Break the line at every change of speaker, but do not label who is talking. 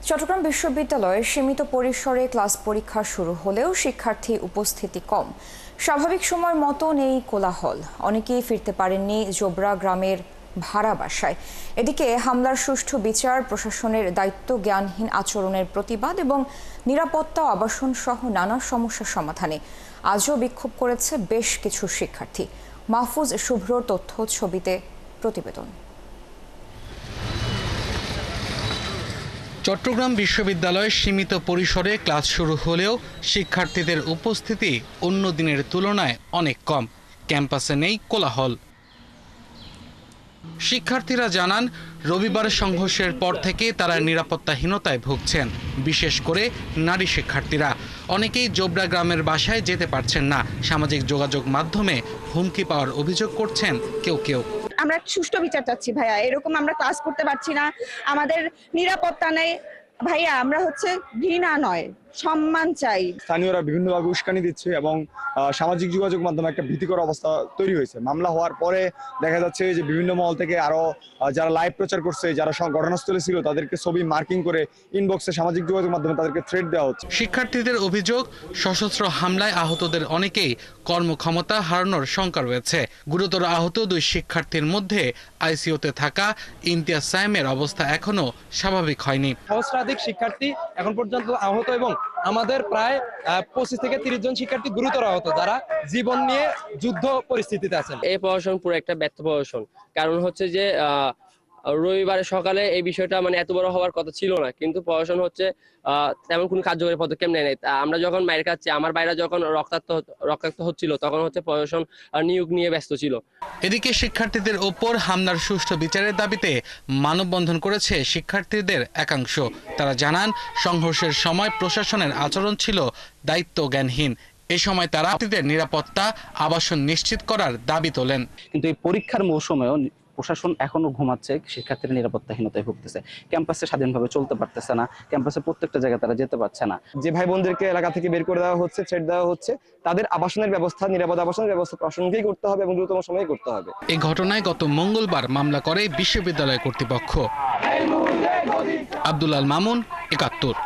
চট্টগ্রাম বিশ্ববিদ্যালয়ে সীমিত পরিসরে ক্লাস পরীক্ষা শুরু হলেও শিক্ষার্থী উপস্থিতি কম। স্বাভাবিক সময়ের মতো নেই কোলাহল, অনেকেই ফিরতে পারেননি জোবরা গ্রামের ভাড়া বাসায়। এদিকে হামলার সুষ্ঠু বিচার, প্রশাসনের দায়িত্ব জ্ঞানহীন আচরণের প্রতিবাদ এবং নিরাপত্তা, আবাসন সহ নানা সমস্যার সমাধানে আজও বিক্ষোভ করেছে বেশ কিছু শিক্ষার্থী। মাহফুজ শুভ্রর তথ্য ছবিতে প্রতিবেদন।
চট্টগ্রাম বিশ্ববিদ্যালয়ে সীমিত পরিসরে ক্লাস শুরু হলেও শিক্ষার্থীদের উপস্থিতি অন্য দিনের তুলনায় অনেক কম। ক্যাম্পাসে নেই কোলাহল। শিক্ষার্থীরা জানান, রবিবারের সংঘর্ষের পর থেকে তারা নিরাপত্তাহীনতায় ভুগছেন, বিশেষ করে নারী শিক্ষার্থীরা। অনেকেই জোবরা গ্রামের বাসায় যেতে পারছেন না। সামাজিক যোগাযোগ মাধ্যমে হুমকি পাওয়ার অভিযোগ করছেন কেউ কেউ।
আমরা সুষ্ঠু বিচার চাচ্ছি ভাইয়া, এরকম আমরা ক্লাস করতে পারছি না, আমাদের নিরাপত্তা নেই ভাইয়া। আমরা ঘৃণা নয়, সম্মান চাই।
স্থানীয়রা বিভিন্নভাবে উস্কানি দিচ্ছে এবং সামাজিক যোগাযোগ মাধ্যমে একটা ভীতিকর অবস্থা তৈরি হয়েছে। মামলা হওয়ার পরে দেখা যাচ্ছে যে বিভিন্ন মহল থেকে আরো যারা লাইভ প্রচার করছে, যারা ঘটনাস্থলে ছিল তাদেরকে ছবি মার্কিং করে ইনবক্সে সামাজিক যোগাযোগ মাধ্যমে তাদেরকে থ্রেট দেওয়া হচ্ছে।
শিক্ষার্থীদের অভিযোগ, সশস্ত্র হামলায় আহতদের অনেকেই কর্মক্ষমতা হারানোর শঙ্কা রয়েছে। গুরুতর আহত দুই শিক্ষার্থীর মধ্যে আইসিইউতে থাকা ইমতিয়াজ সায়েমের অবস্থা এখনো স্বাভাবিক হয়নি।
সহস্রাধিক শিক্ষার্থী এখন পর্যন্ত আহত এবং আমাদের প্রায় 25 থেকে 30 জন শিক্ষার্থী গুরুতর আহত, যারা জীবন নিয়ে যুদ্ধ পরিস্থিতিতে আছেন।
এই প্রশাসন পুরো একটা ব্যর্থ প্রশাসন। কারণ হচ্ছে যে রবিবারের সকালে এই বিষয়টা এত বড় হওয়ার কথা ছিল না, কিন্তু প্রশাসন তেমন কোনো কার্যকরী পদক্ষেপ নেয় নাই। আমরা যখন মায়ের খাচ্ছি, আমার বাইরে যখন রক্তাক্ত হচ্ছিল, তখন প্রশাসন নিয়োগ নিয়ে ব্যস্ত ছিল।
এদিকে শিক্ষার্থীদের ওপর হামলার সুষ্ঠু বিচারের দাবিতে মানববন্ধন করেছে শিক্ষার্থীদের একাংশ। তারা জানান, সংঘর্ষের সময় প্রশাসনের আচরণ ছিল দায়িত্ব জ্ঞানহীন। এ সময় তারা ছাত্রীদের নিরাপত্তা, আবাসন নিশ্চিত করার দাবি তোলেন।
কিন্তু এই পরীক্ষার মৌসুমেও প্রশাসন এখনো ঘুমাচ্ছে, শিক্ষার্থীরা নিরাপত্তাহীনতায় ভুগতেছে। ক্যাম্পাসে স্বাধীনভাবে চলতে পারতেছে না, ক্যাম্পাসে প্রত্যেকটা জায়গায় তারা যেতে পারছে না।
যে ভাই বোনদেরকে এলাকা থেকে বের করে দেওয়া হচ্ছে, থ্রেট দেওয়া হচ্ছে, তাদের আবাসনের ব্যবস্থা, নিরাপদ আবাসনের ব্যবস্থা প্রশাসনকেই করতে হবে এবং দ্রুততম সময়ে করতে হবে।
এই ঘটনায় গত মঙ্গলবার মামলা করে বিশ্ববিদ্যালয় কর্তৃপক্ষ। আব্দুল আল মামুন, ৭১।